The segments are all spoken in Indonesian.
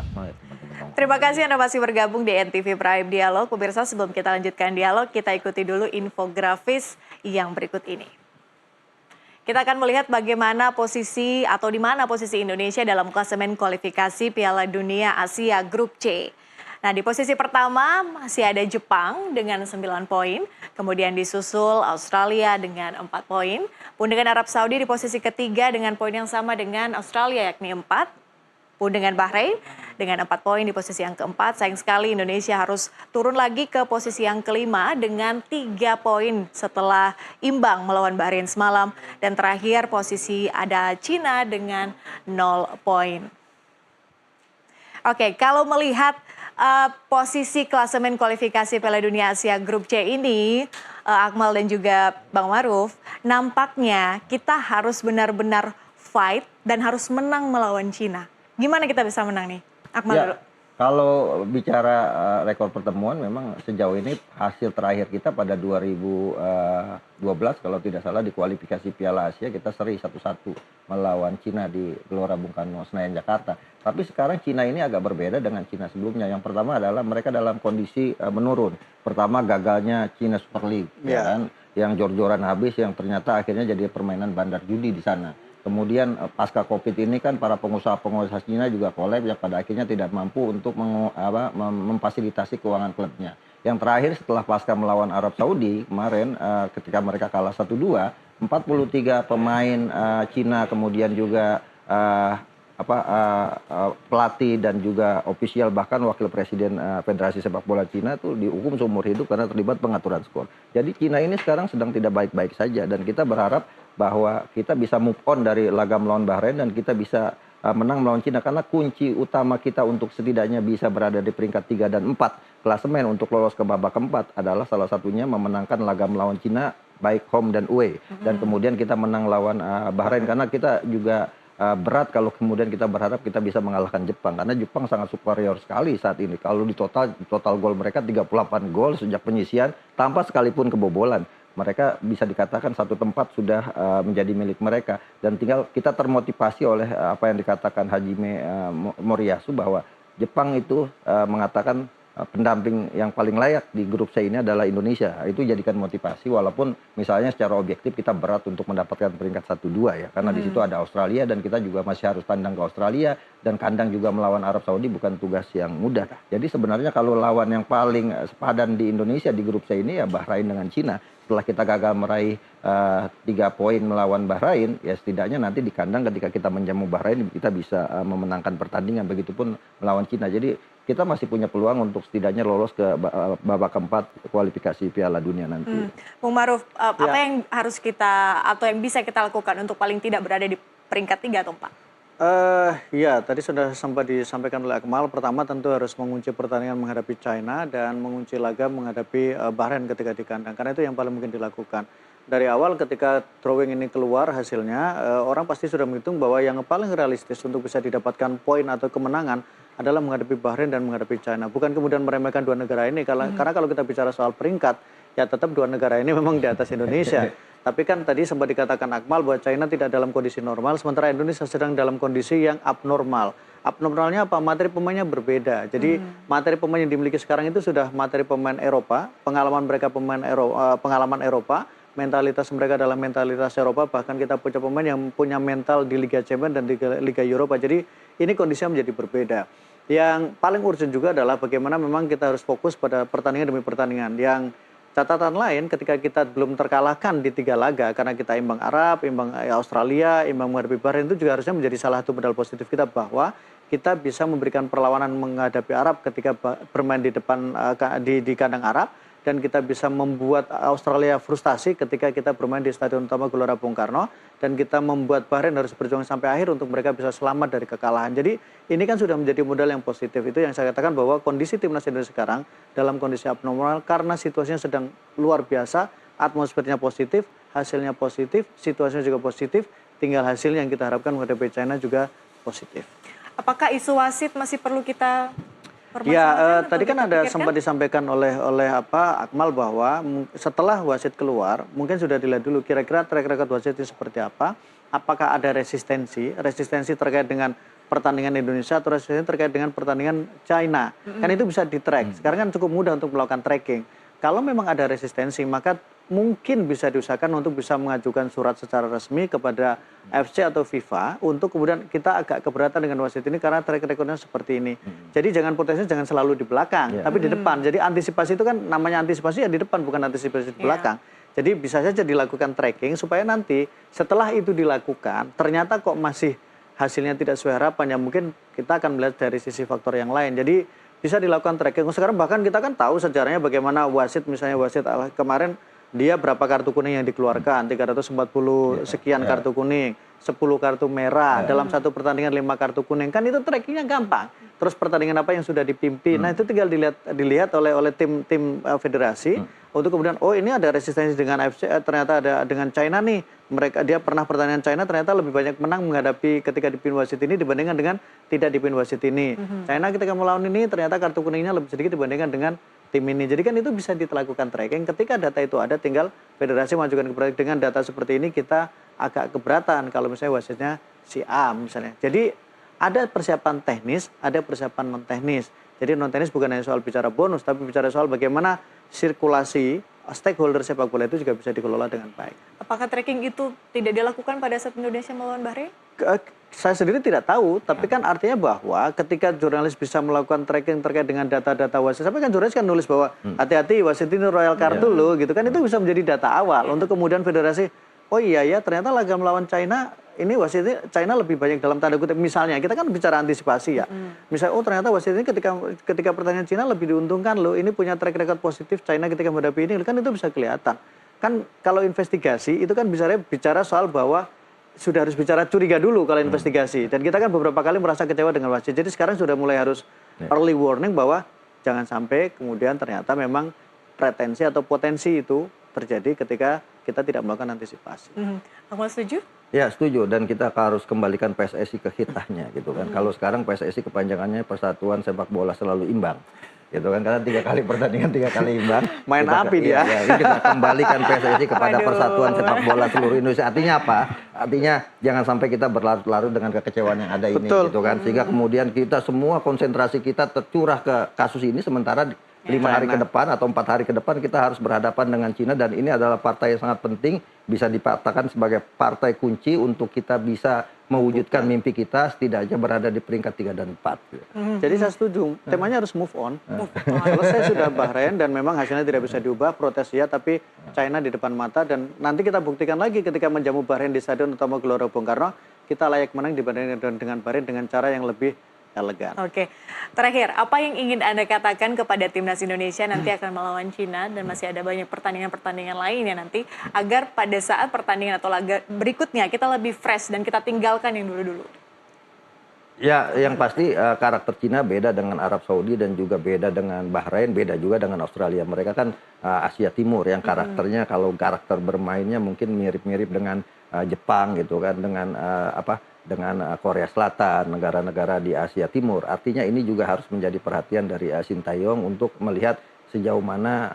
Akmal, ya teman-teman nongkrong Terima dulu. kasih Anda masih bergabung di NTV Prime Dialog. Pemirsa, sebelum kita lanjutkan dialog, kita ikuti dulu infografis yang berikut ini. Kita akan melihat bagaimana posisi atau di mana posisi Indonesia dalam klasemen kualifikasi Piala Dunia Asia Grup C. Nah, di posisi pertama masih ada Jepang dengan 9 poin, kemudian disusul Australia dengan 4 poin, pun dengan Arab Saudi di posisi ketiga dengan poin yang sama dengan Australia yakni 4, pun dengan Bahrain dengan 4 poin di posisi yang keempat. Sayang sekali Indonesia harus turun lagi ke posisi yang kelima dengan 3 poin setelah imbang melawan Bahrain semalam. Dan terakhir posisi ada Cina dengan 0 poin. Oke, kalau melihat posisi klasemen kualifikasi Piala Dunia Asia Grup C ini, Akmal dan juga Bang Maruf, nampaknya kita harus benar-benar fight dan harus menang melawan Cina. Gimana kita bisa menang nih? Akmal dulu. Ya, kalau bicara rekor pertemuan memang sejauh ini hasil terakhir kita pada 2012 kalau tidak salah di kualifikasi Piala Asia kita seri 1-1 melawan Cina di Gelora Bung Karno Senayan Jakarta. Tapi sekarang Cina ini agak berbeda dengan Cina sebelumnya. Yang pertama adalah mereka dalam kondisi menurun. Pertama gagalnya Cina Super League, ya kan, yang jor-joran habis yang ternyata akhirnya jadi permainan bandar judi di sana. Kemudian pasca Covid ini kan para pengusaha-pengusaha Cina juga kolab yang pada akhirnya tidak mampu untuk memfasilitasi keuangan klubnya. Yang terakhir setelah pasca melawan Arab Saudi kemarin ketika mereka kalah 1-2, 43 pemain Cina kemudian juga pelatih dan juga ofisial bahkan wakil presiden Federasi Sepak Bola Cina itu dihukum seumur hidup karena terlibat pengaturan skor. Jadi Cina ini sekarang sedang tidak baik-baik saja dan kita berharap bahwa kita bisa move on dari laga melawan Bahrain dan kita bisa menang melawan Cina karena kunci utama kita untuk setidaknya bisa berada di peringkat 3 dan 4 klasemen untuk lolos ke babak keempat adalah salah satunya memenangkan laga melawan Cina baik home dan away dan kemudian kita menang lawan Bahrain karena kita juga berat kalau kemudian kita berharap kita bisa mengalahkan Jepang karena Jepang sangat superior sekali saat ini. Kalau di total gol mereka 38 gol sejak penyisian tanpa sekalipun kebobolan. Mereka bisa dikatakan satu tempat sudah menjadi milik mereka dan tinggal kita termotivasi oleh apa yang dikatakan Hajime Moriyasu bahwa Jepang itu mengatakan pendamping yang paling layak di grup C ini adalah Indonesia. Itu jadikan motivasi walaupun misalnya secara objektif kita berat untuk mendapatkan peringkat 1-2 ya. Karena di situ ada Australia dan kita juga masih harus tandang ke Australia dan kandang juga melawan Arab Saudi bukan tugas yang mudah. Jadi sebenarnya kalau lawan yang paling sepadan di Indonesia di grup C ini ya Bahrain dengan Cina. Setelah kita gagal meraih 3 poin melawan Bahrain, ya setidaknya nanti di kandang ketika kita menjamu Bahrain kita bisa memenangkan pertandingan begitupun melawan Cina. Jadi kita masih punya peluang untuk setidaknya lolos ke babak keempat kualifikasi Piala Dunia nanti. Bung Maruf, apa yang harus kita atau yang bisa kita lakukan untuk paling tidak berada di peringkat 3 atau 4? Ya, tadi sudah sempat disampaikan oleh Akmal. Pertama tentu harus mengunci pertandingan menghadapi China dan mengunci laga menghadapi Bahrain ketika di kandang. Karena itu yang paling mungkin dilakukan. Dari awal ketika drawing ini keluar hasilnya, orang pasti sudah menghitung bahwa yang paling realistis untuk bisa didapatkan poin atau kemenangan adalah menghadapi Bahrain dan menghadapi China. Bukan kemudian meremehkan dua negara ini, karena kalau kita bicara soal peringkat, ya tetap dua negara ini memang di atas Indonesia. Tapi kan tadi sempat dikatakan Akmal bahwa China tidak dalam kondisi normal, sementara Indonesia sedang dalam kondisi yang abnormal. Abnormalnya apa? Materi pemainnya berbeda. Jadi materi pemain yang dimiliki sekarang itu sudah materi pemain Eropa, pengalaman mereka pengalaman Eropa, mentalitas mereka adalah mentalitas Eropa, bahkan kita punya pemain yang punya mental di Liga Champions dan di Liga Eropa. Jadi ini kondisinya menjadi berbeda. Yang paling urgent juga adalah bagaimana memang kita harus fokus pada pertandingan demi pertandingan. Yang catatan lain ketika kita belum terkalahkan di 3 laga karena kita imbang Arab, imbang Australia, imbang menghadapi Bahrain itu juga harusnya menjadi salah satu modal positif kita bahwa kita bisa memberikan perlawanan menghadapi Arab ketika bermain di depan di kandang Arab dan kita bisa membuat Australia frustasi ketika kita bermain di Stadion Utama Gelora Bung Karno dan kita membuat Bahrain harus berjuang sampai akhir untuk mereka bisa selamat dari kekalahan. Jadi ini kan sudah menjadi modal yang positif. Itu yang saya katakan bahwa kondisi timnas Indonesia sekarang dalam kondisi abnormal karena situasinya sedang luar biasa, atmosfernya positif, hasilnya positif, situasinya juga positif, tinggal hasil yang kita harapkan menghadapi China juga positif. Apakah isu wasit masih perlu kita Ya, tadi kan ada sempat disampaikan oleh Akmal bahwa setelah wasit keluar, mungkin sudah dilihat dulu kira-kira track record wasit itu seperti apa. Apakah ada resistensi terkait dengan pertandingan Indonesia atau resistensi terkait dengan pertandingan China. Kan itu bisa di-track. Sekarang kan cukup mudah untuk melakukan tracking. Kalau memang ada resistensi, maka mungkin bisa diusahakan untuk bisa mengajukan surat secara resmi kepada FC atau FIFA untuk kemudian kita agak keberatan dengan wasit ini karena track recordnya seperti ini. Jadi jangan potensinya jangan selalu di belakang, tapi di depan. Jadi antisipasi itu kan namanya antisipasi ya di depan, bukan antisipasi di belakang. Jadi bisa saja dilakukan tracking supaya nanti setelah itu dilakukan ternyata kok masih hasilnya tidak sesuai harapan, ya mungkin kita akan melihat dari sisi faktor yang lain. Jadi bisa dilakukan tracking. Sekarang bahkan kita kan tahu sejarahnya bagaimana wasit, misalnya wasit kemarin dia berapa kartu kuning yang dikeluarkan, 340 sekian kartu kuning, 10 kartu merah, dalam satu pertandingan 5 kartu kuning, kan itu trackingnya gampang. Terus pertandingan apa yang sudah dipimpin, nah itu tinggal dilihat oleh tim federasi untuk kemudian oh ini ada resistensi dengan AFC, ternyata ada dengan China nih, dia pernah pertandingan China ternyata lebih banyak menang menghadapi ketika dipimpin wasit ini dibandingkan dengan tidak dipimpin wasit ini. China ketika melawan ini ternyata kartu kuningnya lebih sedikit dibandingkan dengan tim ini. Jadi kan itu bisa dilakukan tracking. Ketika data itu ada, tinggal federasi mengajukan keberatan. Dengan data seperti ini kita agak keberatan kalau misalnya wasitnya si A misalnya. Jadi ada persiapan teknis, ada persiapan non teknis. Jadi non teknis bukan hanya soal bicara bonus, tapi bicara soal bagaimana sirkulasi stakeholder sepak bola itu juga bisa dikelola dengan baik. Apakah tracking itu tidak dilakukan pada saat Indonesia melawan Bahrain? Saya sendiri tidak tahu, tapi kan artinya bahwa ketika jurnalis bisa melakukan tracking terkait dengan data-data wasit, sampai kan jurnalis kan nulis bahwa hati-hati wasit ini royal kartu loh, gitu kan, itu bisa menjadi data awal untuk kemudian federasi, oh iya ya ternyata laga melawan China, ini wasitnya China lebih banyak dalam tanda kutip, misalnya kita kan bicara antisipasi ya, misalnya oh ternyata wasit ini ketika pertandingan China lebih diuntungkan loh, ini punya track record positif China ketika menghadapi ini, kan itu bisa kelihatan. Kan kalau investigasi itu kan bicara soal bahwa sudah harus bicara curiga dulu kalau investigasi. Dan kita kan beberapa kali merasa kecewa dengan wasit. Jadi sekarang sudah mulai harus early warning bahwa jangan sampai kemudian ternyata memang pretensi atau potensi itu terjadi ketika kita tidak melakukan antisipasi. Akmal setuju? Ya setuju, dan kita harus kembalikan PSSI ke hitahnya gitu kan. Kalau sekarang PSSI kepanjangannya Persatuan Sepak Bola Selalu Imbang. Gitu kan, karena 3 kali pertandingan 3 kali imbang. Main api dia. Ya, kita kembalikan PSSI kepada Persatuan Sepak Bola Seluruh Indonesia. Artinya apa? Artinya jangan sampai kita berlarut-larut dengan kekecewaan yang ada ini. Betul. Gitu kan. Sehingga kemudian kita semua konsentrasi kita tercurah ke kasus ini, sementara 5 hari ke depan atau 4 hari ke depan kita harus berhadapan dengan Cina, dan ini adalah partai yang sangat penting, bisa dikatakan sebagai partai kunci untuk kita bisa mewujudkan mimpi kita setidaknya berada di peringkat 3 dan 4. Jadi saya setuju, temanya harus move on. Selesai sudah Bahrain dan memang hasilnya tidak bisa diubah, protes ya, tapi China di depan mata, dan nanti kita buktikan lagi ketika menjamu Bahrain di Stadion Utama Gelora Bung Karno, kita layak menang dibandingkan dengan Bahrain dengan cara yang lebih elegan. Oke, terakhir, apa yang ingin Anda katakan kepada timnas Indonesia nanti akan melawan Cina dan masih ada banyak pertandingan-pertandingan lainnya nanti, agar pada saat pertandingan atau laga berikutnya kita lebih fresh dan kita tinggalkan yang dulu-dulu? Ya, yang pasti karakter Cina beda dengan Arab Saudi dan juga beda dengan Bahrain, beda juga dengan Australia. Mereka kan Asia Timur yang karakternya kalau karakter bermainnya mungkin mirip-mirip dengan Jepang gitu kan, dengan dengan Korea Selatan, negara-negara di Asia Timur. Artinya ini juga harus menjadi perhatian dari Sintayong untuk melihat sejauh mana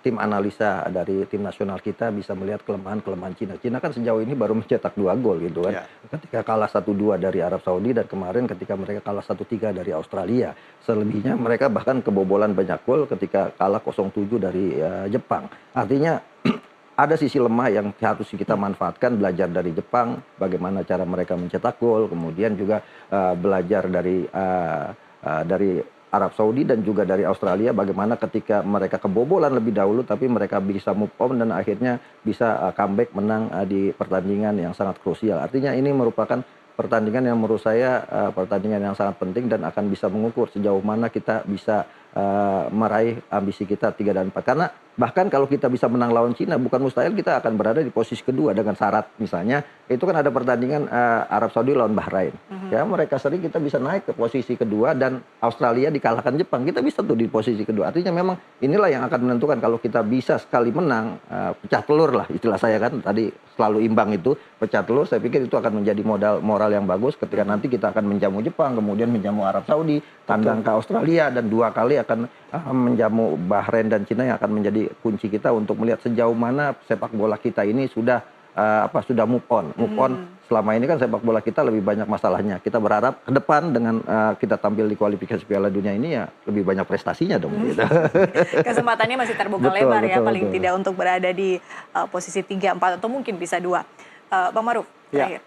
tim analisa dari tim nasional kita bisa melihat kelemahan-kelemahan Cina. Cina kan sejauh ini baru mencetak 2 gol gitu kan. Ketika kalah 1-2 dari Arab Saudi, dan kemarin ketika mereka kalah 1-3 dari Australia. Selebihnya mereka bahkan kebobolan banyak gol ketika kalah 0-7 dari Jepang. Artinya ada sisi lemah yang harus kita manfaatkan, belajar dari Jepang, bagaimana cara mereka mencetak gol, kemudian juga belajar dari Arab Saudi dan juga dari Australia, bagaimana ketika mereka kebobolan lebih dahulu, tapi mereka bisa move on dan akhirnya bisa comeback menang di pertandingan yang sangat krusial. Artinya ini merupakan pertandingan yang menurut saya pertandingan yang sangat penting dan akan bisa mengukur sejauh mana kita bisa meraih ambisi kita 3 dan 4. Karena bahkan kalau kita bisa menang lawan Cina, bukan mustahil kita akan berada di posisi kedua dengan syarat misalnya itu kan ada pertandingan Arab Saudi lawan Bahrain. Ya, mereka sering kita bisa naik ke posisi kedua, dan Australia dikalahkan Jepang, kita bisa tuh di posisi kedua. Artinya memang inilah yang akan menentukan. Kalau kita bisa sekali menang, pecah telur lah istilah saya kan tadi, selalu imbang itu pecah telur, saya pikir itu akan menjadi modal moral yang bagus ketika nanti kita akan menjamu Jepang, kemudian menjamu Arab Saudi, tandang ke Australia, dan 2 kali akan menjamu Bahrain dan Cina, yang akan menjadi kunci kita untuk melihat sejauh mana sepak bola kita ini sudah sudah move on selama ini kan sepak bola kita lebih banyak masalahnya. Kita berharap ke depan dengan kita tampil di kualifikasi Piala Dunia ini ya lebih banyak prestasinya dong. Gitu. Kesempatannya masih terbuka Betul, lebar ya, betul, paling betul. tidak untuk berada di posisi 3, 4 atau mungkin bisa 2. Bang Maruf, Ya. terakhir.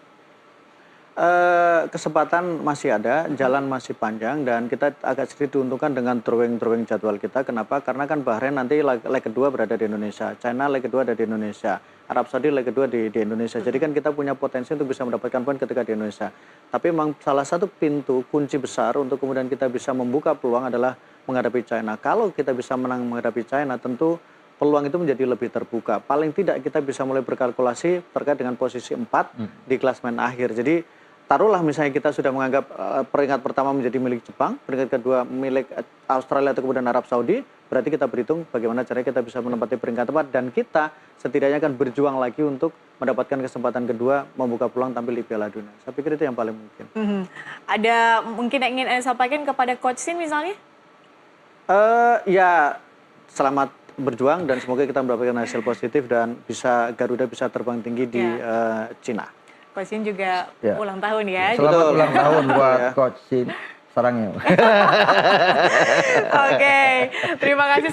Kesempatan masih ada, jalan masih panjang, dan kita agak sedikit diuntungkan dengan drawing jadwal kita. Kenapa? Karena kan Bahrain nanti leg kedua berada di Indonesia, China leg kedua ada di Indonesia, Arab Saudi leg kedua di Indonesia. Jadi kan kita punya potensi untuk bisa mendapatkan poin ketika di Indonesia. Tapi memang salah satu pintu kunci besar untuk kemudian kita bisa membuka peluang adalah menghadapi China. Kalau kita bisa menang menghadapi China, tentu peluang itu menjadi lebih terbuka. Paling tidak kita bisa mulai berkalkulasi terkait dengan posisi 4 di klasemen akhir. Jadi taruhlah misalnya kita sudah menganggap peringkat pertama menjadi milik Jepang, peringkat kedua milik Australia atau kemudian Arab Saudi, berarti kita berhitung bagaimana caranya kita bisa menempati peringkat 4 dan kita setidaknya akan berjuang lagi untuk mendapatkan kesempatan kedua membuka peluang tampil di Piala Dunia. Saya pikir itu yang paling mungkin. Ada mungkin yang ingin Anda sampaikan kepada Coach Sin misalnya? Ya selamat berjuang dan semoga kita mendapatkan hasil positif dan Garuda bisa terbang tinggi di Cina. Coach Sin juga Ya. ulang tahun ya. Selamat Betul. ulang tahun buat Ya. Coach Sin. Sarangnya. Oke, terima kasih.